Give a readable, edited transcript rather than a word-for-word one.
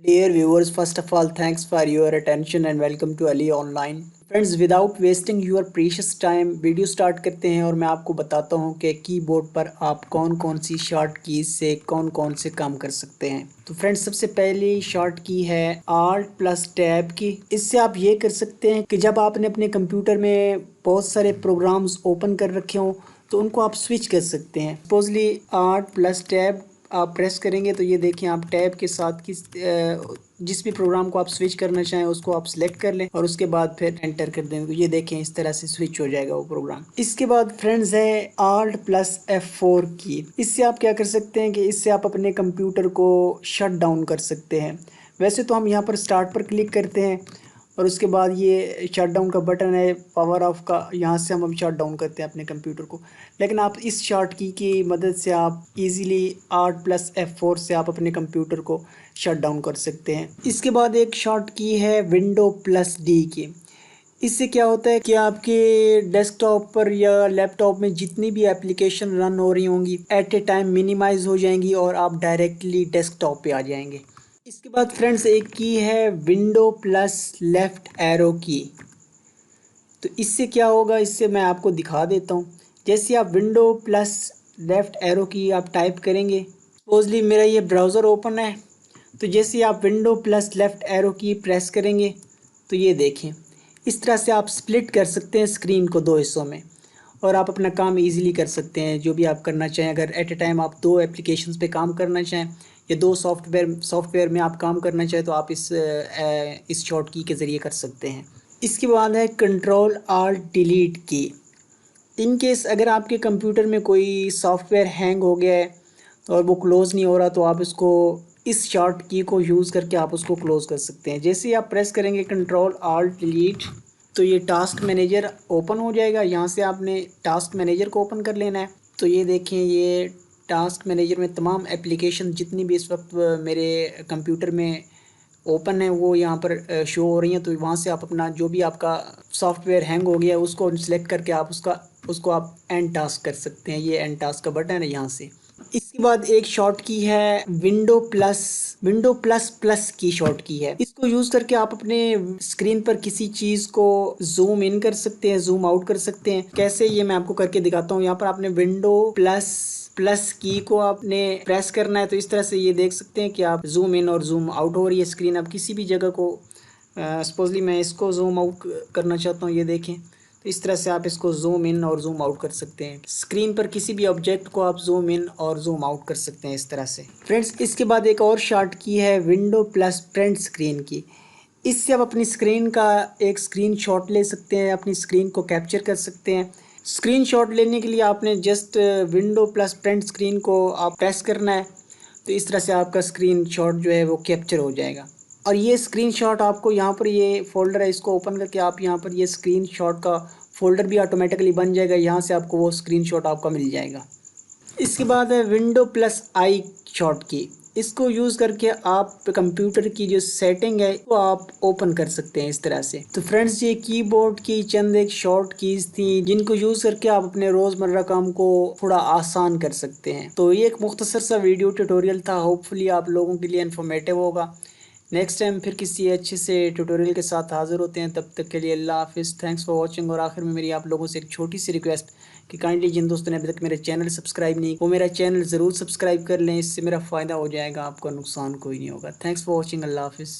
Dear viewers, first of all, thanks for your attention and welcome to Ali Online. Friends, without wasting your precious time, video start करते हैं और मैं आपको बताता हूं कि कीबोर्ड पर आप कौन कौन सी शॉर्ट कीज से कौन कौन से काम कर सकते हैं। तो फ्रेंड्स, सबसे पहली शॉर्ट की है Alt प्लस टैब की। इससे आप ये कर सकते हैं कि जब आपने अपने कंप्यूटर में बहुत सारे प्रोग्राम्स ओपन कर रखे हों तो उनको आप स्विच कर सकते हैं। सपोजली Alt प्लस टैब आप प्रेस करेंगे तो ये देखिए, आप टैब के साथ जिस भी प्रोग्राम को आप स्विच करना चाहें उसको आप सिलेक्ट कर लें और उसके बाद फिर एंटर कर दें तो ये देखें इस तरह से स्विच हो जाएगा वो प्रोग्राम। इसके बाद फ्रेंड्स है Alt प्लस F4 की। इससे आप क्या कर सकते हैं कि इससे आप अपने कंप्यूटर को शट डाउन कर सकते हैं। वैसे तो हम यहाँ पर स्टार्ट पर क्लिक करते हैं और उसके बाद ये शट डाउन का बटन है पावर ऑफ का, यहाँ से हम शट डाउन करते हैं अपने कंप्यूटर को। लेकिन आप इस शॉर्ट की मदद से आप इजीली Alt प्लस F4 से आप अपने कंप्यूटर को शट डाउन कर सकते हैं। इसके बाद एक शॉर्ट की है विंडो प्लस डी की। इससे क्या होता है कि आपके डेस्कटॉप पर या लैपटॉप में जितनी भी एप्लीकेशन रन हो रही होंगी एट ए टाइम मिनिमाइज हो जाएंगी और आप डायरेक्टली डेस्कटॉप पे आ जाएंगे। इसके बाद फ्रेंड्स एक की है विंडो प्लस लेफ़्ट एरो की। तो इससे क्या होगा, इससे मैं आपको दिखा देता हूँ। जैसे आप विंडो प्लस लेफ़्ट एरो की आप टाइप करेंगे, सपोजली मेरा ये ब्राउज़र ओपन है, तो जैसे आप विंडो प्लस लेफ़्ट एरो की प्रेस करेंगे तो ये देखें इस तरह से आप स्प्लिट कर सकते हैं स्क्रीन को दो हिस्सों में और आप अपना काम इजीली कर सकते हैं जो भी आप करना चाहें। अगर एट ए टाइम आप दो एप्लीकेशंस पे काम करना चाहें या दो सॉफ्टवेयर में आप काम करना चाहें तो आप इस शॉर्ट की के ज़रिए कर सकते हैं। इसके बाद है कंट्रोल Alt डिलीट की। इन केस अगर आपके कंप्यूटर में कोई सॉफ्टवेयर हैंग हो गया है और वो क्लोज़ नहीं हो रहा तो आप इसको इस शॉर्ट की को यूज़ करके आप उसको क्लोज़ कर सकते हैं। जैसे ही आप प्रेस करेंगे कंट्रोल Alt डिलीट तो ये टास्क मैनेजर ओपन हो जाएगा। यहाँ से आपने टास्क मैनेजर को ओपन कर लेना है। तो ये देखें, ये टास्क मैनेजर में तमाम एप्लीकेशन जितनी भी इस वक्त मेरे कंप्यूटर में ओपन है वो यहाँ पर शो हो रही हैं। तो वहाँ से आप अपना जो भी आपका सॉफ्टवेयर हैंग हो गया है उसको सिलेक्ट करके आप उसको आप एंड टास्क कर सकते हैं। ये एंड टास्क का बटन है यहाँ से। इसके बाद एक शॉर्ट की है विंडो प्लस प्लस की शॉर्ट की है। इसको यूज़ करके आप अपने स्क्रीन पर किसी चीज़ को जूम इन कर सकते हैं, जूम आउट कर सकते हैं। कैसे, ये मैं आपको करके दिखाता हूँ। यहाँ पर आपने विंडो प्लस प्लस की को आपने प्रेस करना है तो इस तरह से ये देख सकते हैं कि आप जूम इन और जूम आउट हो रही है स्क्रीन। आप किसी भी जगह को सपोजली मैं इसको जूम आउट करना चाहता हूँ, ये देखें तो इस तरह से आप इसको जूम इन और जूम आउट कर सकते हैं। स्क्रीन पर किसी भी ऑब्जेक्ट को आप जूम इन और जूम आउट कर सकते हैं इस तरह से। फ्रेंड्स, इसके बाद एक और शॉर्ट की है विंडो प्लस प्रिंट स्क्रीन की। इससे आप अपनी स्क्रीन का एक स्क्रीनशॉट ले सकते हैं, अपनी स्क्रीन को कैप्चर कर सकते हैं। स्क्रीनशॉट लेने के लिए आपने just window plus print screen को आप प्रेस करना है तो इस तरह से आपका स्क्रीनशॉट जो है वो कैप्चर हो जाएगा। और ये स्क्रीनशॉट आपको यहाँ पर ये फ़ोल्डर है, इसको ओपन करके आप यहाँ पर ये स्क्रीनशॉट का फ़ोल्डर भी ऑटोमेटिकली बन जाएगा। यहाँ से आपको वो स्क्रीनशॉट आपका मिल जाएगा। इसके बाद है विंडो प्लस आई शॉर्ट की। इसको यूज़ करके आप कंप्यूटर की जो सेटिंग है वो आप ओपन कर सकते हैं इस तरह से। तो फ्रेंड्स, ये कीबोर्ड की चंद एक शॉर्ट कीज़ थी जिनको यूज़ करके आप अपने रोज़मर्रा काम को थोड़ा आसान कर सकते हैं। तो ये एक मुख्तसर सा वीडियो ट्यूटोरियल था, होपफुली आप लोगों के लिए इन्फॉर्मेटिव होगा। नेक्स्ट टाइम फिर किसी अच्छे से ट्यूटोरियल के साथ हाज़िर होते हैं, तब तक के लिए अल्लाह हाफिज़, थैंक्स फॉर वॉचिंग। और आखिर में मेरी आप लोगों से एक छोटी सी रिक्वेस्ट कि काइंडली जिन दोस्तों ने अभी तक मेरे चैनल सब्सक्राइब नहीं, वो मेरा चैनल ज़रूर सब्सक्राइब कर लें। इससे मेरा फ़ायदा हो जाएगा, आपका नुकसान कोई नहीं होगा। थैंक्स फॉर वॉचिंग, अल्लाह हाफिज़।